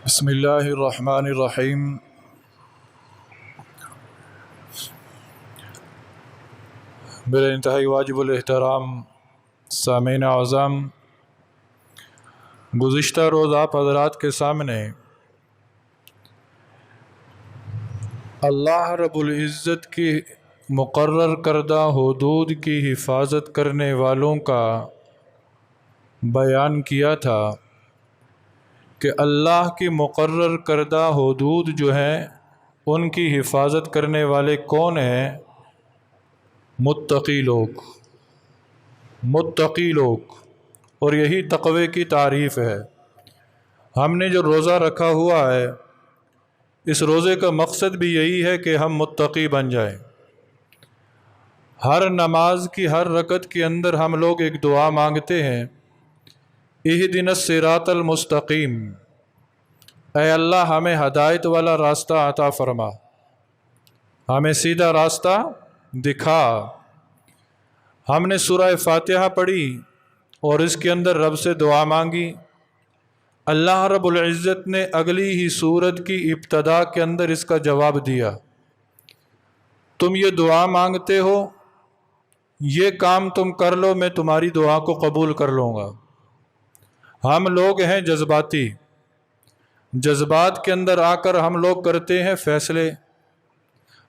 بسم اللہ الرحمن الرحیم۔ میرے انتہائی واجب الاحترام سامعین اعظم، گزشتہ روز آپ حضرات کے سامنے اللہ رب العزت کی مقرر کردہ حدود کی حفاظت کرنے والوں کا بیان کیا تھا کہ اللہ کی مقرر کردہ حدود جو ہیں ان کی حفاظت کرنے والے کون ہیں؟ متقی لوگ، اور یہی تقوی کی تعریف ہے۔ ہم نے جو روزہ رکھا ہوا ہے، اس روزے کا مقصد بھی یہی ہے کہ ہم متقی بن جائیں۔ ہر نماز کی ہر رکعت کے اندر ہم لوگ ایک دعا مانگتے ہیں، اہدنا الصراط المستقیم، اے اللہ ہمیں ہدایت والا راستہ عطا فرما، ہمیں سیدھا راستہ دکھا۔ ہم نے سورہ فاتحہ پڑھی اور اس کے اندر رب سے دعا مانگی۔ اللہ رب العزت نے اگلی ہی سورت کی ابتدا کے اندر اس کا جواب دیا، تم یہ دعا مانگتے ہو، یہ کام تم کر لو، میں تمہاری دعا کو قبول کر لوں گا۔ ہم لوگ ہیں جذباتی، جذبات کے اندر آ کر ہم لوگ کرتے ہیں فیصلے،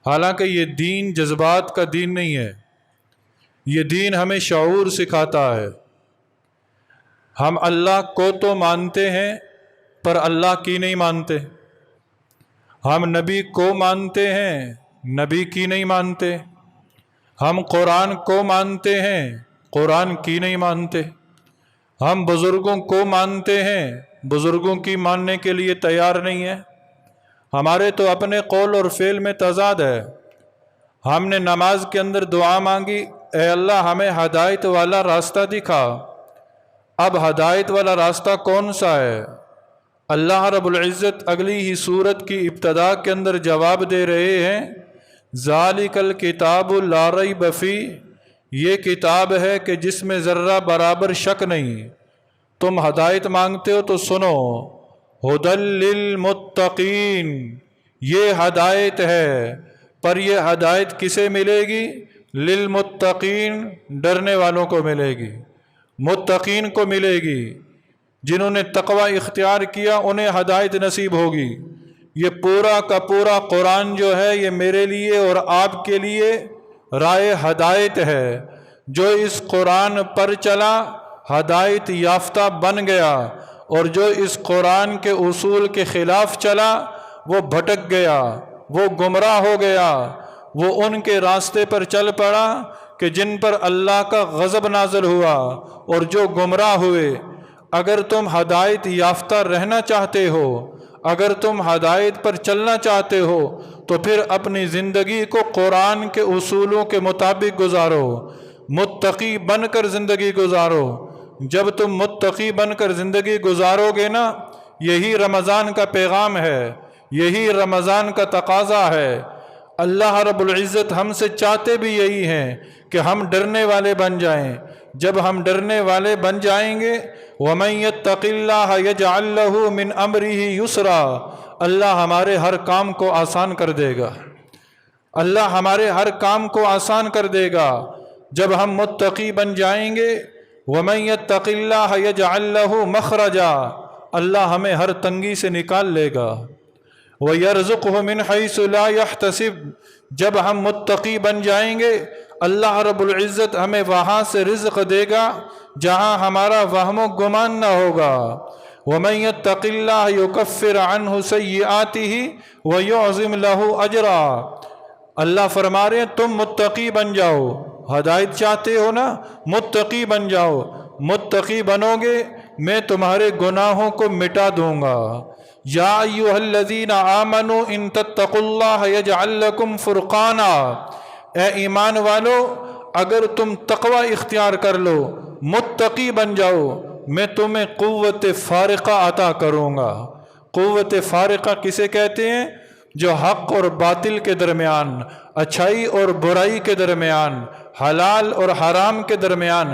حالانکہ یہ دین جذبات کا دین نہیں ہے، یہ دین ہمیں شعور سکھاتا ہے۔ ہم اللہ کو تو مانتے ہیں پر اللہ کی نہیں مانتے، ہم نبی کو مانتے ہیں، نبی کی نہیں مانتے، ہم قرآن کو مانتے ہیں، قرآن کی نہیں مانتے، ہم بزرگوں کو مانتے ہیں، بزرگوں کی ماننے کے لیے تیار نہیں ہیں۔ ہمارے تو اپنے قول اور فعل میں تضاد ہے۔ ہم نے نماز کے اندر دعا مانگی، اے اللہ ہمیں ہدایت والا راستہ دکھا۔ اب ہدایت والا راستہ کون سا ہے؟ اللہ رب العزت اگلی ہی سورت کی ابتدا کے اندر جواب دے رہے ہیں، ذالک الکتاب لا ریب فیہ، یہ کتاب ہے کہ جس میں ذرہ برابر شک نہیں۔ تم ہدایت مانگتے ہو تو سنو، ھدی للمتقین، یہ ہدایت ہے، پر یہ ہدایت کسے ملے گی؟ للمتقین، ڈرنے والوں کو ملے گی، متقین کو ملے گی۔ جنہوں نے تقوی اختیار کیا انہیں ہدایت نصیب ہوگی۔ یہ پورا کا پورا قرآن جو ہے یہ میرے لیے اور آپ کے لیے رائے ہدایت ہے۔ جو اس قرآن پر چلا ہدایت یافتہ بن گیا، اور جو اس قرآن کے اصول کے خلاف چلا وہ بھٹک گیا، وہ گمراہ ہو گیا، وہ ان کے راستے پر چل پڑا کہ جن پر اللہ کا غضب نازل ہوا، اور جو گمراہ ہوئے۔ اگر تم ہدایت یافتہ رہنا چاہتے ہو، اگر تم ہدایت پر چلنا چاہتے ہو تو پھر اپنی زندگی کو قرآن کے اصولوں کے مطابق گزارو، متقی بن کر زندگی گزارو۔ جب تم متقی بن کر زندگی گزارو گے نا، یہی رمضان کا پیغام ہے، یہی رمضان کا تقاضا ہے۔ اللہ رب العزت ہم سے چاہتے بھی یہی ہیں کہ ہم ڈرنے والے بن جائیں۔ جب ہم ڈرنے والے بن جائیں گے، وَمَن يَتَّقِ اللَّهَ يَجْعَل لَّهُ مِنْ أَمْرِهِ يُسْرًا، اللہ ہمارے ہر کام کو آسان کر دے گا، اللہ ہمارے ہر کام کو آسان کر دے گا جب ہم متقی بن جائیں گے۔ وَمَن يَتَّقِ اللَّهَ يَجْعَل لَّهُ مَخْرَجًا، اللہ ہمیں ہر تنگی سے نکال لے گا۔ وَيَرْزُقْهُ مِنْ حَيْثُ لَا يَحْتَسِبُ، جب ہم متقی بن جائیں گے اللہ رب العزت ہمیں وہاں سے رزق دے گا جہاں ہمارا وہم و گمان نہ ہوگا۔ وَمَن يَتَّقِ اللَّهَ يُكَفِّرْ عَنْهُ سَيِّئَاتِهِ وَيُعْظِمْ لَهُ أَجْرًا، اللہ فرما رہے ہیں تم متقی بن جاؤ، ہدایت چاہتے ہو نا، متقی بن جاؤ، متقی بنو گے میں تمہارے گناہوں کو مٹا دوں گا۔ یا ایھا الذین آمنوا ان تتقوا اللہ یجعل لکم فرقانا، اے ایمان والو اگر تم تقوی اختیار کر لو، متقی بن جاؤ، میں تمہیں قوت فارقہ عطا کروں گا۔ قوت فارقہ کسے کہتے ہیں؟ جو حق اور باطل کے درمیان، اچھائی اور برائی کے درمیان، حلال اور حرام کے درمیان